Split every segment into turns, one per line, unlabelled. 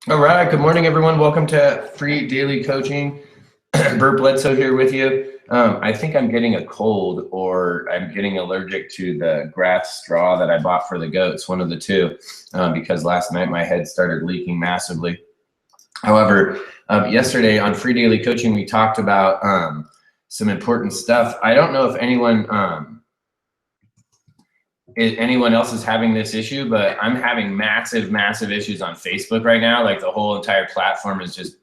All right. Good morning, everyone. Welcome to Free Daily Coaching. Bert Bledsoe here with you. I think I'm getting a cold or I'm getting allergic to the grass straw that I bought for the goats, one of the two, because last night my head started leaking massively. However, yesterday on Free Daily Coaching, we talked about some important stuff. I don't know if anyone else is having this issue, but I'm having massive issues on Facebook right now. Like the whole entire platform is just,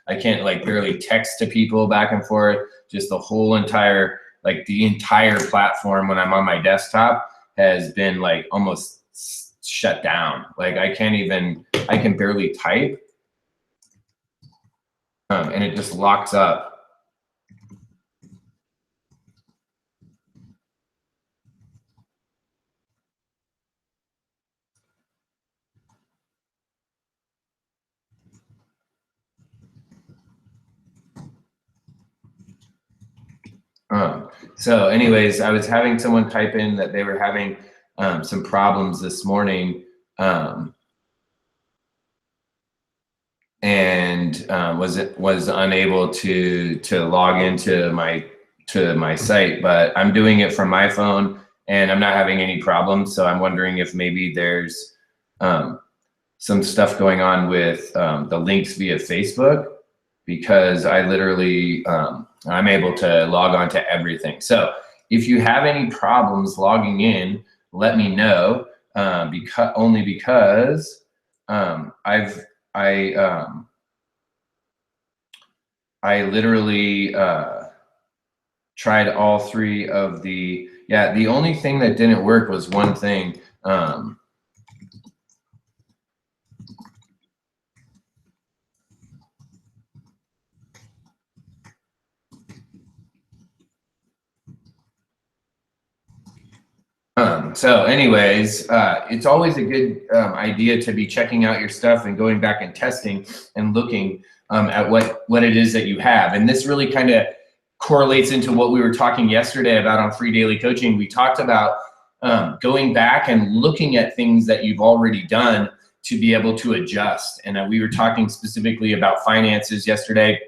I can't like barely text to people back and forth. Just the whole entire, like the entire platform when I'm on my desktop has been like almost shut down. Like I can barely type and it just locks up. So anyways, I was having someone type in that they were having some problems this morning and was unable to log into my site, but I'm doing it from my phone and I'm not having any problems. So I'm wondering if maybe there's some stuff going on with the links via Facebook, because I literally I'm able to log on to everything. So if you have any problems logging in, let me know. Because I literally tried all three of the, the only thing that didn't work was one thing. So anyways, it's always a good idea to be checking out your stuff and going back and testing and looking at what it is that you have. And this really kind of correlates into what we were talking yesterday about on Free Daily Coaching. We talked about going back and looking at things that you've already done to be able to adjust. And we were talking specifically about finances yesterday,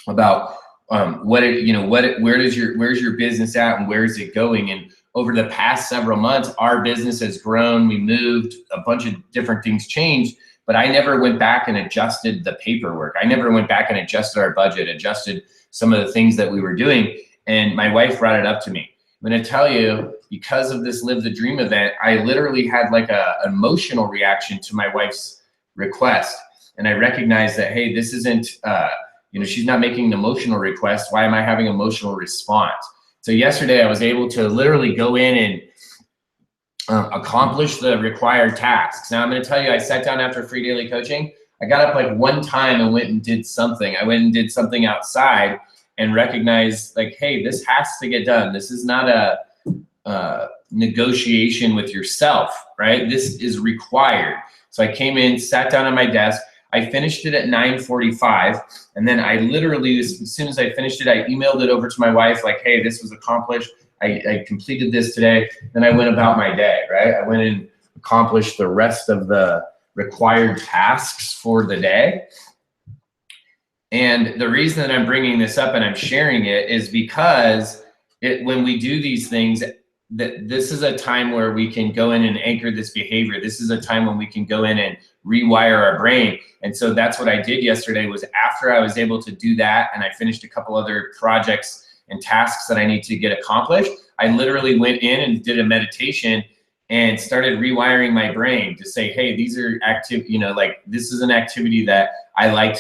about where's your business at and where is it going? And over the past several months, our business has grown. We moved, a bunch of different things changed, but I never went back and adjusted the paperwork. I never went back and adjusted our budget, adjusted some of the things that we were doing. And my wife brought it up to me. I'm going to tell you, because of this Live the Dream event, I literally had like an emotional reaction to my wife's request. And I recognized that, hey, this isn't, she's not making an emotional request. Why am I having an emotional response? So yesterday I was able to literally go in and accomplish the required tasks. Now I'm going to tell you, I sat down after Free Daily Coaching. I got up like one time and went and did something. I went and did something outside and recognized like, hey, this has to get done. This is not a negotiation with yourself, right? This is required. So I came in, sat down on my desk. I finished it at 9:45, and then I literally, as soon as I finished it, I emailed it over to my wife, like, hey, this was accomplished. I completed this today. Then I went about my day, right? I went and accomplished the rest of the required tasks for the day. And the reason that I'm bringing this up and I'm sharing it is because when we do these things, this is a time where we can go in and anchor this behavior. This is a time when we can go in and rewire our brain. And so that's what I did yesterday. Was after I was able to do that and I finished a couple other projects and tasks that I need to get accomplished, I literally went in and did a meditation and started rewiring my brain to say, hey, these are this is an activity that I like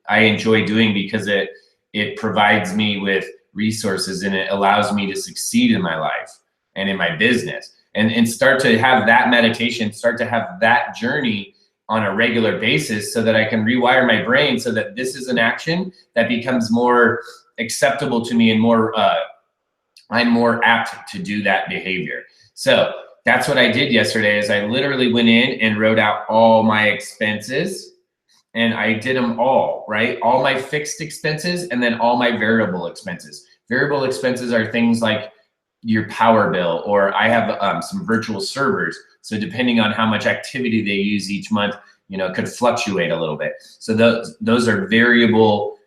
I enjoy doing because it provides me with resources and it allows me to succeed in my life and in my business, and start to have that meditation, start to have that journey on a regular basis so that I can rewire my brain so that this is an action that becomes more acceptable to me and I'm more apt to do that behavior. So that's what I did yesterday. Is I literally went in and wrote out all my expenses. And I did them all, right? All my fixed expenses and then all my variable expenses. Variable expenses are things like your power bill, or I have some virtual servers. So depending on how much activity they use each month, You know, it could fluctuate a little bit. So those are variable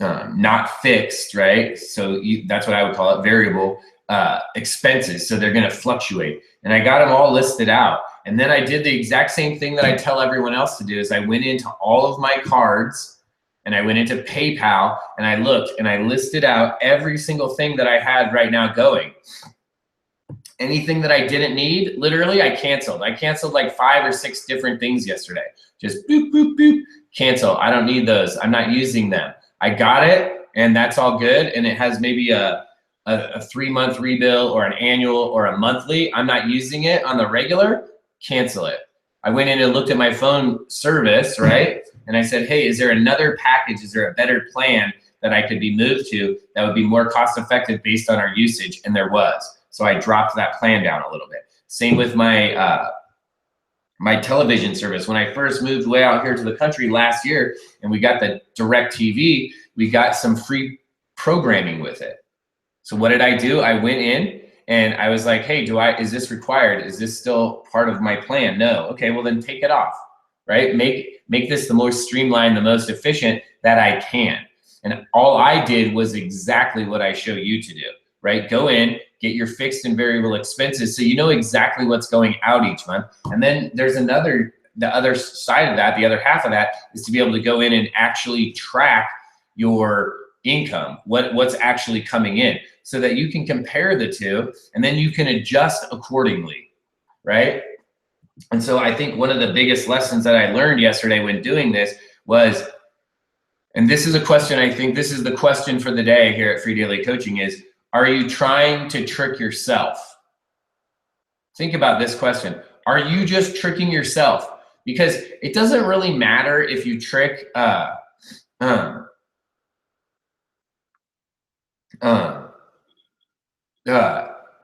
not fixed, right? So that's what I would call it, variable expenses. So they're going to fluctuate. And I got them all listed out. And then I did the exact same thing that I tell everyone else to do, is I went into all of my cards and I went into PayPal and I looked and I listed out every single thing that I had right now going. Anything that I didn't need, literally I canceled. I canceled like 5 or 6 different things yesterday. Just boop, boop, boop, cancel. I don't need those. I'm not using them. I got it and that's all good. And it has maybe a 3-month rebill or an annual or a monthly. I'm not using it on the regular, cancel it. I went in and looked at my phone service, right? And I said, hey, is there another package? Is there a better plan that I could be moved to that would be more cost effective based on our usage? And there was. So I dropped that plan down a little bit. Same with my my television service. When I first moved way out here to the country last year and we got the Direct TV, we got some free programming with it. So what did I do? I went in and I was like, hey, is this required? Is this still part of my plan? No. Okay, well then take it off, right? Make this the most streamlined, the most efficient that I can. And all I did was exactly what I show you to do, right? Go in, get your fixed and variable expenses so you know exactly what's going out each month. And then there's the other side of that, the other half of that is to be able to go in and actually track your income, what's actually coming in, so that you can compare the two and then you can adjust accordingly, right? And so I think one of the biggest lessons that I learned yesterday when doing this was, and this is a question, I think this is the question for the day here at Free Daily Coaching is, are you trying to trick yourself? Think about this question. Are you just tricking yourself? Because it doesn't really matter if you trick,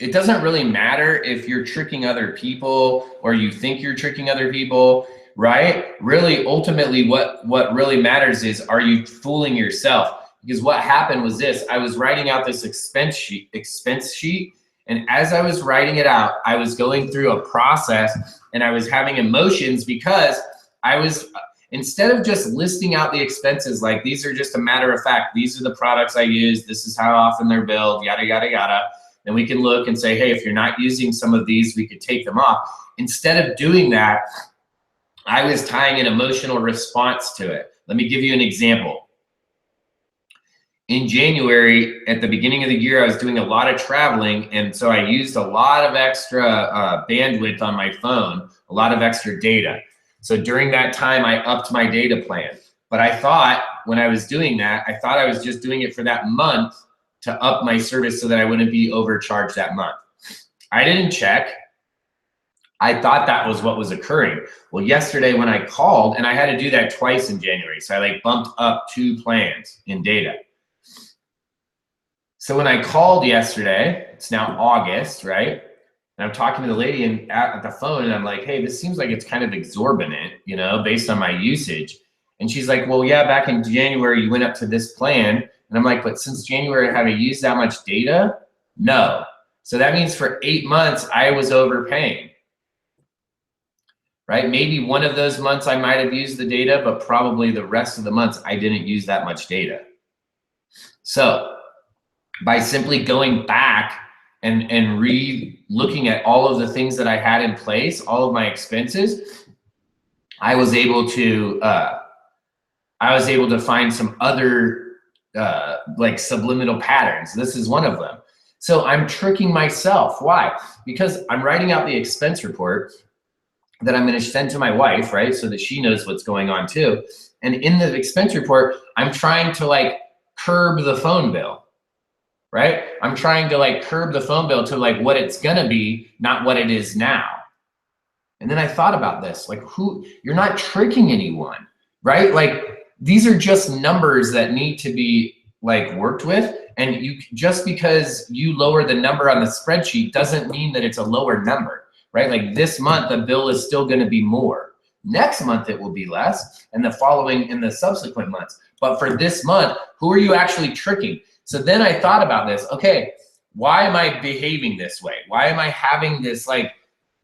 it doesn't really matter if you're tricking other people or you think you're tricking other people, right? Really, ultimately, what really matters is, are you fooling yourself? Because what happened was this: I was writing out this expense sheet, and as I was writing it out, I was going through a process and I was having emotions because I was, instead of just listing out the expenses, like these are just a matter of fact, these are the products I use, this is how often they're billed, yada, yada, yada. Then we can look and say, hey, if you're not using some of these, we could take them off. Instead of doing that, I was tying an emotional response to it. Let me give you an example. In January, at the beginning of the year, I was doing a lot of traveling, and so I used a lot of extra bandwidth on my phone, a lot of extra data. So during that time, I upped my data plan. But I thought when I was doing that, I thought I was just doing it for that month to up my service so that I wouldn't be overcharged that month. I didn't check. I thought that was what was occurring. Well, yesterday when I called, and I had to do that twice in January, so I like bumped up 2 plans in data. So when I called yesterday, it's now August, right? And I'm talking to the lady at the phone, and I'm like, hey, this seems like it's kind of exorbitant, you know, based on my usage. And she's like, well, yeah, back in January, you went up to this plan. And I'm like, but since January, have I used that much data? No. So that means for 8 months, I was overpaying, right? Maybe one of those months I might have used the data, but probably the rest of the months, I didn't use that much data. So by simply going back and re-looking at all of the things that I had in place, all of my expenses, I was able to find some other like subliminal patterns. This is one of them. So I'm tricking myself. Why? Because I'm writing out the expense report that I'm going to send to my wife, right? So that she knows what's going on too. And in the expense report, I'm trying to like curb the phone bill. Right? I'm trying to like curb the phone bill to like what it's gonna be, not what it is now. And then I thought about this, like you're not tricking anyone, right? Like these are just numbers that need to be like worked with. And just because you lower the number on the spreadsheet doesn't mean that it's a lower number, right? Like this month, the bill is still gonna be more. Next month, it will be less, and in the subsequent months. But for this month, who are you actually tricking? So then I thought about this, okay, why am I behaving this way? Why am I having this like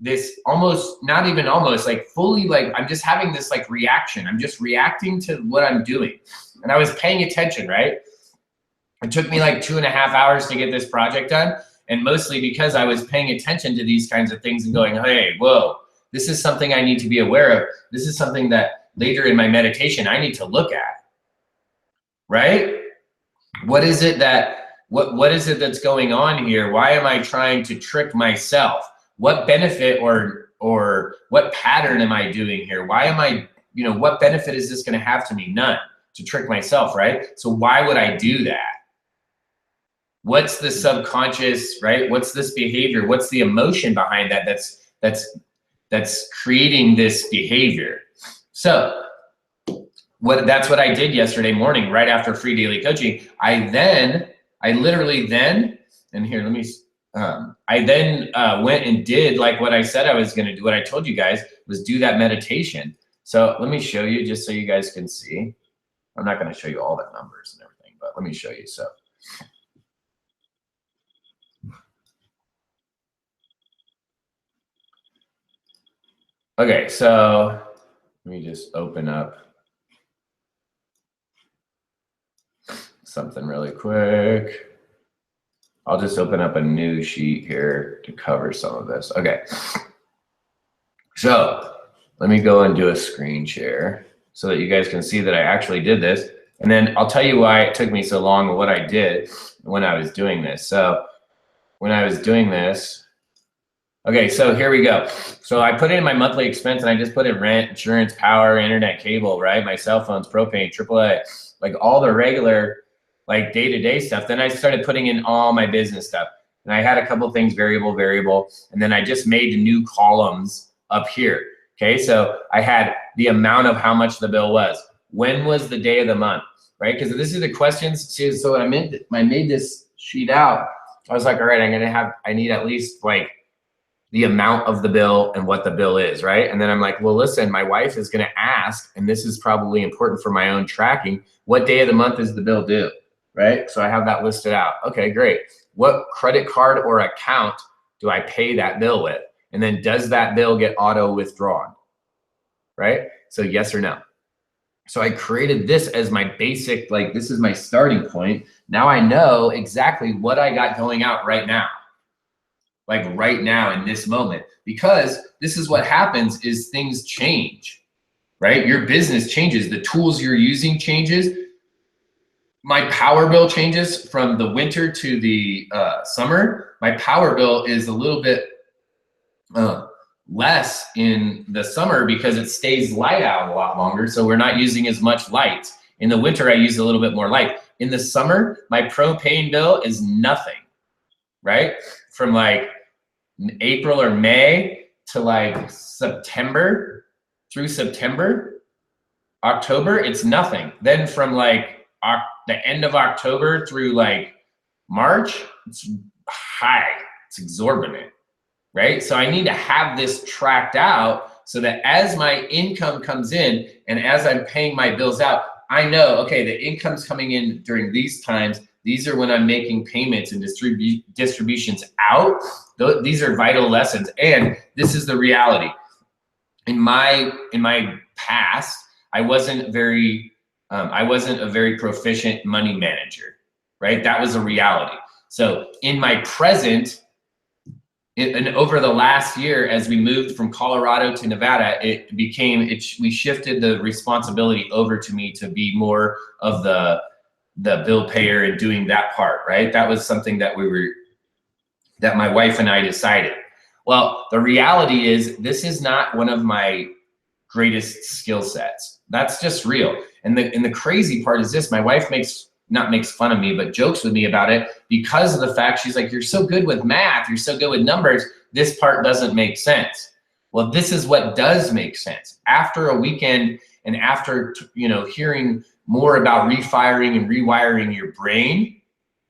this almost, not even almost, like fully, like I'm just having this like reaction. I'm just reacting to what I'm doing. And I was paying attention, right? It took me like 2.5 hours to get this project done. And mostly because I was paying attention to these kinds of things and going, hey, whoa, this is something I need to be aware of. This is something that later in my meditation I need to look at, right? What is it that, what is it that's going on here? Why am I trying to trick myself? What benefit or what pattern am I doing here? Why am I, you know, what benefit is this going to have to me? None. To trick myself, right? So why would I do that? What's the subconscious, right? What's this behavior? What's the emotion behind that that's creating this behavior? So that's what I did yesterday morning, right after free daily coaching. I literally then, and here, let me, I then went and did like what I said I was going to do. What I told you guys was do that meditation. So let me show you just so you guys can see. I'm not going to show you all the numbers and everything, but let me show you. So okay, so let me just open up something really quick. I'll just open up a new sheet here to cover some of this. Okay, so let me go and do a screen share so that you guys can see that I actually did this. And then I'll tell you why it took me so long and what I did when I was doing this. So when I was doing this, okay, so here we go. So I put in my monthly expense and I just put in rent, insurance, power, internet, cable, right? My cell phones, propane, AAA, like all the regular, like day-to-day stuff. Then I started putting in all my business stuff. And I had a couple things, variable. And then I just made new columns up here. Okay, so I had the amount of how much the bill was. When was the day of the month, right? Because this is the questions. See, so I made this sheet out. I was like, all right, I need at least like the amount of the bill and what the bill is, right? And then I'm like, well, listen, my wife is going to ask, and this is probably important for my own tracking, what day of the month is the bill due, right? So I have that listed out. Okay, great. What credit card or account do I pay that bill with? And then does that bill get auto withdrawn, right? So yes or no. So I created this as my basic, like this is my starting point. Now I know exactly what I got going out right now. Like right now in this moment, because this is what happens is things change, right? Your business changes, the tools you're using changes. My power bill changes from the winter to the summer. My power bill is a little bit less in the summer because it stays light out a lot longer. So we're not using as much light. In the winter, I use a little bit more light. In the summer, my propane bill is nothing, right? From like April or May to like September, through September, October, it's nothing. Then from like the end of October through like March, it's high, it's exorbitant, right? So I need to have this tracked out so that as my income comes in and as I'm paying my bills out, I know, okay, the income's coming in during these times. These are when I'm making payments and distributions out. These are vital lessons. And this is the reality. In my past, I wasn't a very proficient money manager, right? That was a reality. So in my present, and over the last year, as we moved from Colorado to Nevada, we shifted the responsibility over to me to be more of the bill payer and doing that part, right? That was something that my wife and I decided. Well, the reality is this is not one of my greatest skill sets. That's just real. And the crazy part is this, my wife makes fun of me, but jokes with me about it because of the fact she's like, you're so good with math, you're so good with numbers, this part doesn't make sense. Well, this is what does make sense. After a weekend and after, hearing more about refiring and rewiring your brain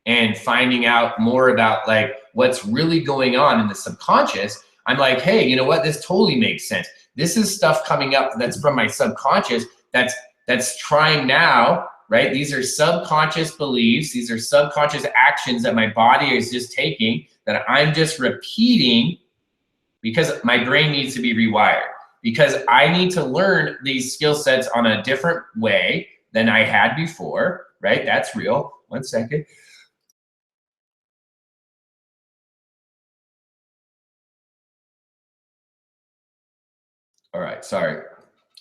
and finding out more about like what's really going on in the subconscious, I'm like, hey, you know what? This totally makes sense. This is stuff coming up that's from my subconscious that's trying now, right? These are subconscious beliefs. These are subconscious actions that my body is just taking that I'm just repeating because my brain needs to be rewired, because I need to learn these skill sets on a different way than I had before, right? That's real. 1 second. All right, sorry.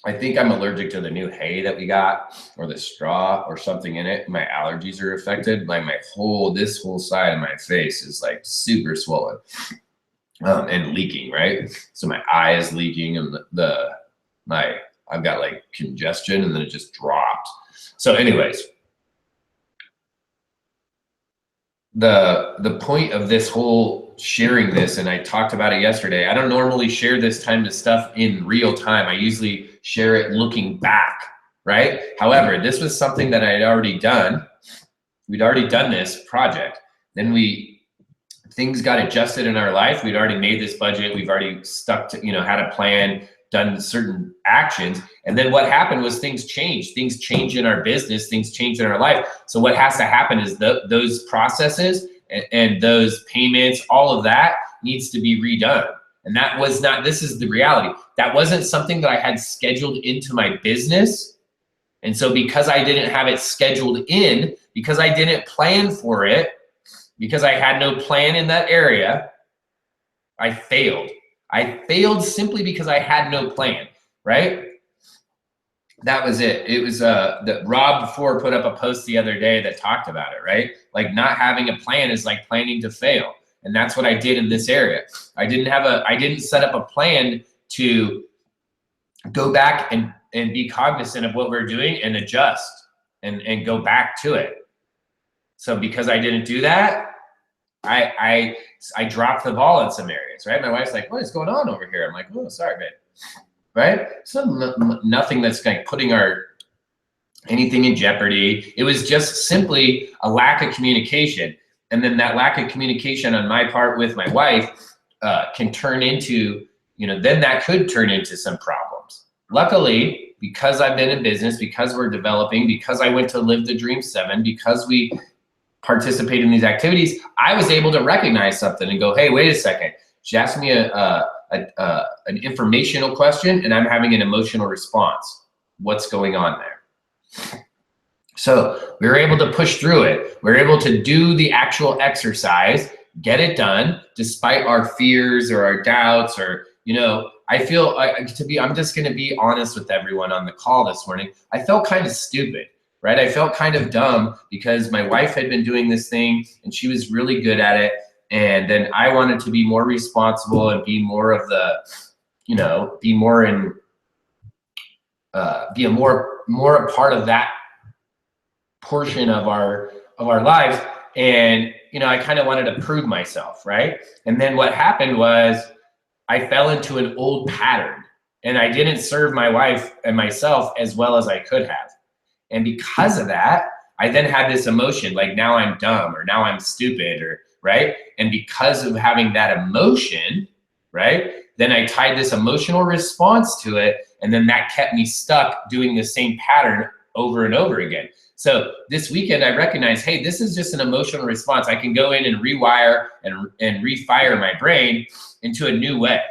I think I'm allergic to the new hay that we got, or the straw or something in it. My allergies are affected. Like this whole side of my face is like super swollen and leaking, right? So my eye is leaking, and I've got like congestion, and then it just dropped. So anyways, the point of this whole sharing this, and I talked about it yesterday, I don't normally share this kind of stuff in real time. I usually share it looking back, right? However, this was something that I had already done. We'd already done this project. Then things got adjusted in our life. We'd already made this budget. We've already stuck to, had a plan, done certain actions. And then what happened was things changed. Things change in our business. Things change in our life. So what has to happen is those processes and those payments, all of that needs to be redone. And that was not, this is the reality. That wasn't something that I had scheduled into my business. And so because I didn't have it scheduled in, because I didn't plan for it, because I had no plan in that area, I failed. I failed simply because I had no plan, right? That was it. It was that Rob before put up a post the other day that talked about it, right? Like not having a plan is like planning to fail. And that's what I did in this area. I didn't set up a plan to go back and be cognizant of what we're doing and adjust and go back to it. So because I didn't do that, I dropped the ball in some areas, right? My wife's like, what is going on over here? I'm like, oh, sorry, babe. Right? So nothing that's like putting anything in jeopardy. It was just simply a lack of communication. And then that lack of communication on my part with my wife can turn into, then that could turn into some problems. Luckily, because I've been in business, because we're developing, because I went to Live the Dream 7, because we participate in these activities, I was able to recognize something and go, hey, wait a second. She asked me an informational question, and I'm having an emotional response. What's going on there? So we were able to push through it. We were able to do the actual exercise, get it done, despite our fears or our doubts, or, I feel, I'm just going to be honest with everyone on the call this morning. I felt kind of stupid, right? I felt kind of dumb because my wife had been doing this thing and she was really good at it. And then I wanted to be more responsible and be more of the, be more a part of that portion of our lives. And, I kind of wanted to prove myself, right? And then what happened was I fell into an old pattern, and I didn't serve my wife and myself as well as I could have. And because of that, I then had this emotion, like now I'm dumb, or now I'm stupid, or right? And because of having that emotion, right, then I tied this emotional response to it, and then that kept me stuck doing the same pattern over and over again. So this weekend I recognized, hey, this is just an emotional response. I can go in and rewire and refire my brain into a new way.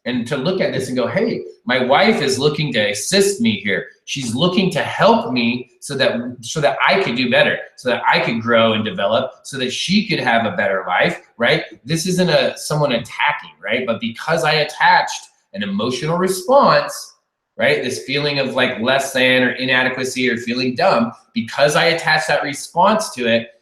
And to look at this and go, hey, my wife is looking to assist me here. She's looking to help me so that I could do better, so that I could grow and develop, so that she could have a better life, right? This isn't someone attacking, right? But because I attached an emotional response, right? This feeling of like less than or inadequacy or feeling dumb, because I attached that response to it,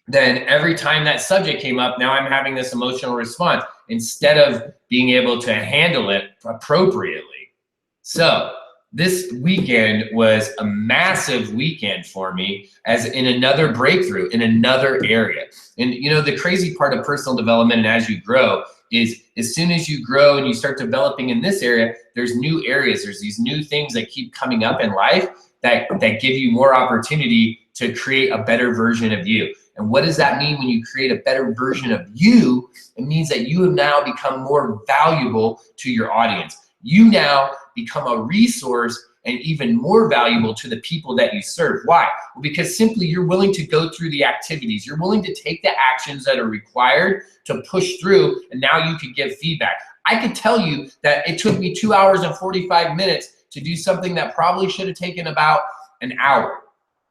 then every time that subject came up, now I'm having this emotional response instead of being able to handle it appropriately. So this weekend was a massive weekend for me, as in another breakthrough in another area. And the crazy part of personal development and as you grow is as soon as you grow and you start developing in this area, there's new areas, there's these new things that keep coming up in life that give you more opportunity to create a better version of you. And what does that mean when you create a better version of you? It means that you have now become more valuable to your audience. You now become a resource and even more valuable to the people that you serve. Why? Well, because simply you're willing to go through the activities. You're willing to take the actions that are required to push through, and now you can give feedback. I could tell you that it took me 2 hours and 45 minutes to do something that probably should have taken about an hour,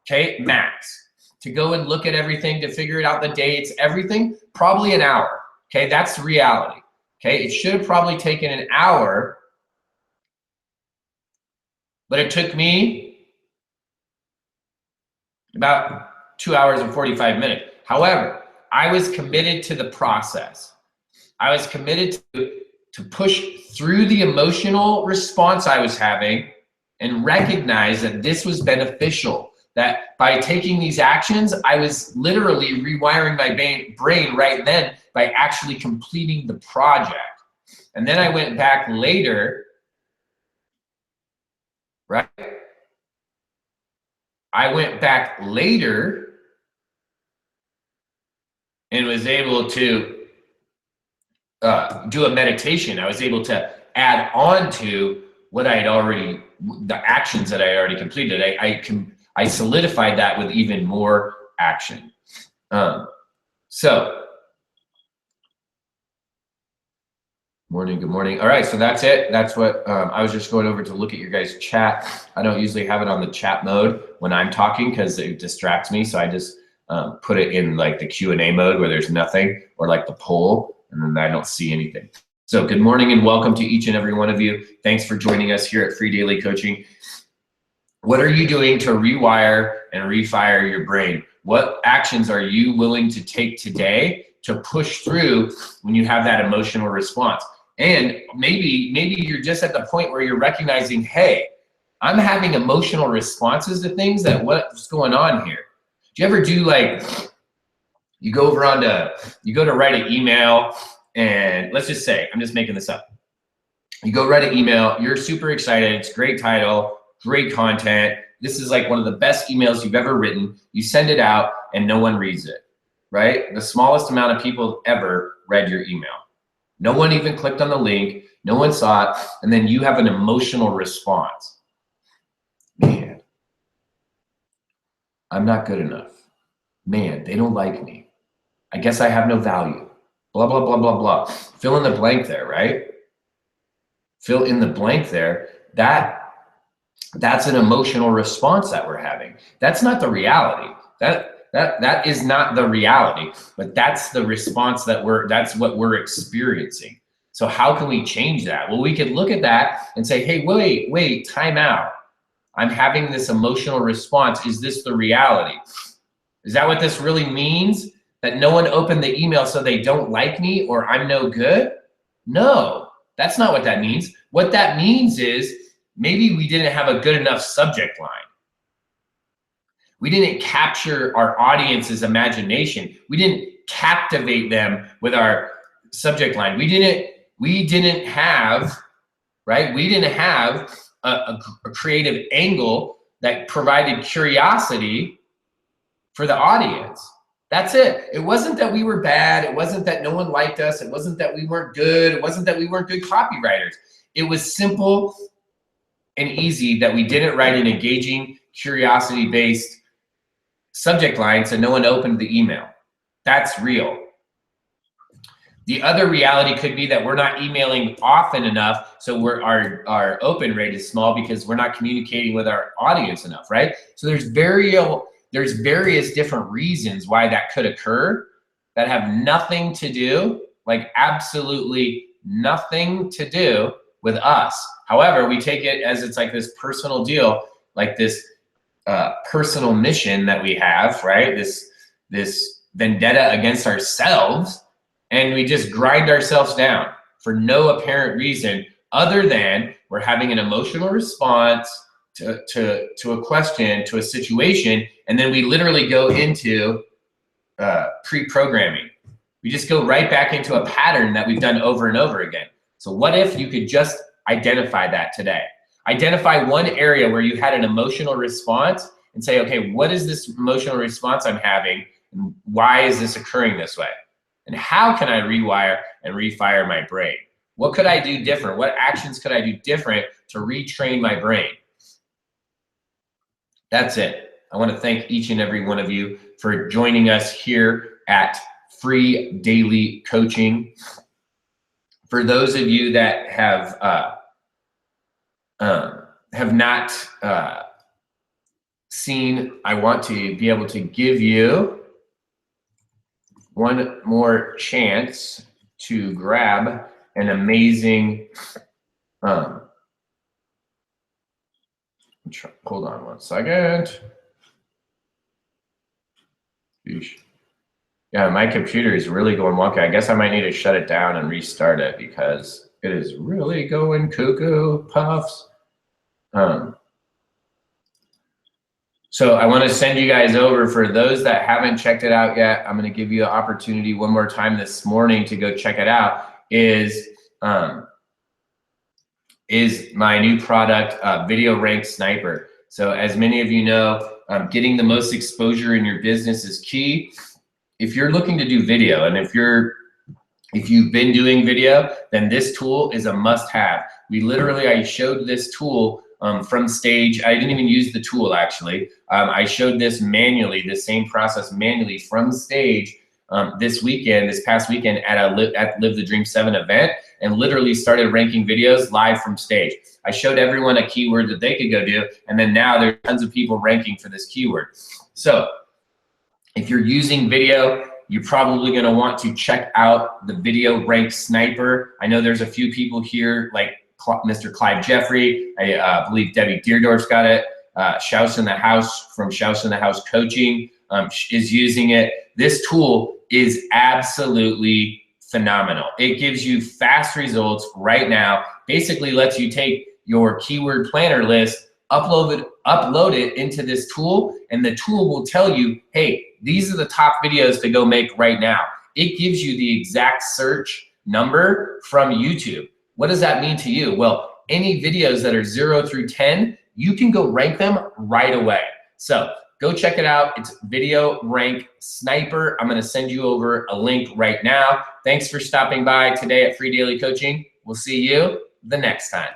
okay, max. To go and look at everything, to figure it out, the dates, everything, probably an hour, okay? That's the reality, okay? It should have probably taken an hour, but it took me about 2 hours and 45 minutes. However, I was committed to the process. I was committed to push through the emotional response I was having and recognize that this was beneficial, that by taking these actions, I was literally rewiring my brain right then by actually completing the project. And then I went back later, right? I went back later and was able to do a meditation. I was able to add on to what I had already, the actions that I already completed. I solidified that with even more action. So, good morning. All right, so that's it. That's what I was just going over to look at your guys' chat. I don't usually have it on the chat mode when I'm talking because it distracts me. So I just put it in like the Q&A mode where there's nothing, or like the poll, and then I don't see anything. So good morning and welcome to each and every one of you. Thanks for joining us here at Free Daily Coaching. What are you doing to rewire and refire your brain? What actions are you willing to take today to push through when you have that emotional response? And maybe you're just at the point where you're recognizing, hey, I'm having emotional responses to things. That what's going on here? Do you ever do like, you go to write an email, and let's just say, I'm just making this up. You go write an email, you're super excited, it's a great title, great content. This is like one of the best emails you've ever written. You send it out and no one reads it, right? The smallest amount of people ever read your email. No one even clicked on the link, no one saw it, and then you have an emotional response. Man, I'm not good enough. Man, they don't like me. I guess I have no value. Blah, blah, blah, blah, blah. Fill in the blank there, right? Fill in the blank there. That's an emotional response that we're having. That's not the reality. That is not the reality, but that's the response that's what we're experiencing. So how can we change that? Well, we could look at that and say, hey, wait, time out. I'm having this emotional response. Is this the reality? Is that what this really means? That no one opened the email so they don't like me or I'm no good? No, that's not what that means. What that means is maybe we didn't have a good enough subject line. We didn't capture our audience's imagination. We didn't captivate them with our subject line. We didn't have, right? We didn't have a creative angle that provided curiosity for the audience. That's it. It wasn't that we were bad. It wasn't that no one liked us. It wasn't that we weren't good. It wasn't that we weren't good copywriters. It was simple and easy that we didn't write an engaging, curiosity-based subject line so no one opened the email. That's real. The other reality could be that we're not emailing often enough, so our open rate is small because we're not communicating with our audience enough, right? So there's various different reasons why that could occur that have nothing to do, like absolutely nothing to do with us. However, we take it as it's like this personal deal, like this personal mission that we have, right? This vendetta against ourselves, and we just grind ourselves down for no apparent reason other than we're having an emotional response to a question, to a situation, and then we literally go into pre-programming. We just go right back into a pattern that we've done over and over again. So what if you could just identify that today? Identify one area where you had an emotional response and say, okay, what is this emotional response I'm having? And why is this occurring this way? And how can I rewire and refire my brain? What could I do different? What actions could I do different to retrain my brain? That's it. I want to thank each and every one of you for joining us here at Free Daily Coaching. for those of you that have not seen, I want to be able to give you one more chance to grab an amazing, hold on one second. Yeah, my computer is really going wonky. I guess I might need to shut it down and restart it because it is really going cuckoo puffs. So I want to send you guys over, for those that haven't checked it out yet, I'm going to give you an opportunity one more time this morning to go check it out, is my new product, Video Rank Sniper. So as many of you know, getting the most exposure in your business is key. If you're looking to do video, and if you've been doing video, then this tool is a must-have. I showed this tool from stage. I didn't even use the tool actually. I showed this manually, the same process manually from stage this past weekend at Live the Dream 7 event, and literally started ranking videos live from stage. I showed everyone a keyword that they could go do, and then now there's tons of people ranking for this keyword. So if you're using video, you're probably going to want to check out the Video Rank Sniper. I know there's a few people here like Mr. Clive Jeffrey. I believe Debbie Deerdorf's got it. Shouse in the House from Shouse in the House Coaching is using it. This tool is absolutely phenomenal. It gives you fast results right now. Basically lets you take your keyword planner list, upload it into this tool, and the tool will tell you, hey, these are the top videos to go make right now. It gives you the exact search number from YouTube. What does that mean to you? Well, any videos that are 0 through 10, you can go rank them right away. So go check it out. It's Video Rank Sniper. I'm going to send you over a link right now. Thanks for stopping by today at Free Daily Coaching. We'll see you the next time.